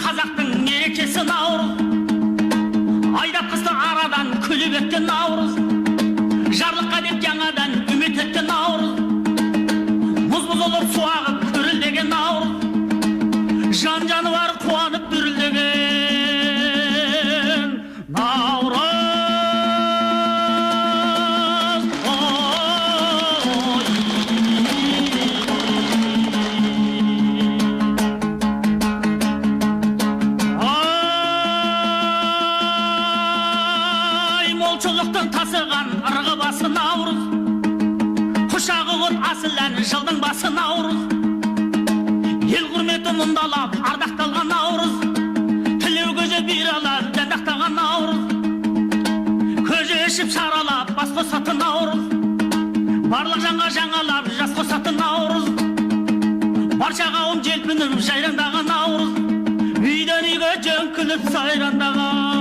Қазақтың мерекесі Наурыз, айдап қысты арадан күліп өткен Наурыз, жарлыққа деп жаңадан үміт еткен Наурыз, мұз-мұз олып суағып дүрілдеген Наурыз, жан-жануар қуанып дүрілдеген Наурыз. Молчылықтың тасыған ырғы басы Наурыз, құшағы от асыл ән жылдың басы Наурыз, ел құрметі мұндалап ардақталған Наурыз, тілеу көже биралар жандақтаған Наурыз, көже ішіп шаралап бас қосатын Наурыз, барлық жанға жаңалап жас қосатын Наурыз, барша қауым желпініп жайраңдаған Наурыз, үйден үйге жөңкіліп сайрандаған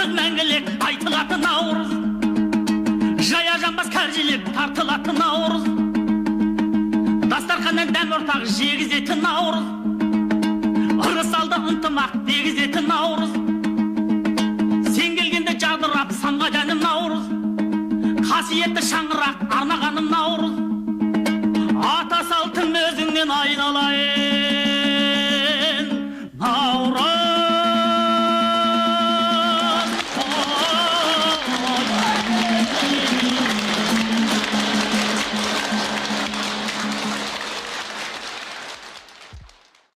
мәңгілік айтылатын Наурыз, жая жамбас кәржелеп тартылатын Наурыз, дастарханнан дәм ортақ жегізетін Наурыз, ырысалды ынтымақ дегізетін Наурыз, сен келгенде жадырап самға дәнім Наурыз, қасиетті шаңырақ арнағаным Наурыз,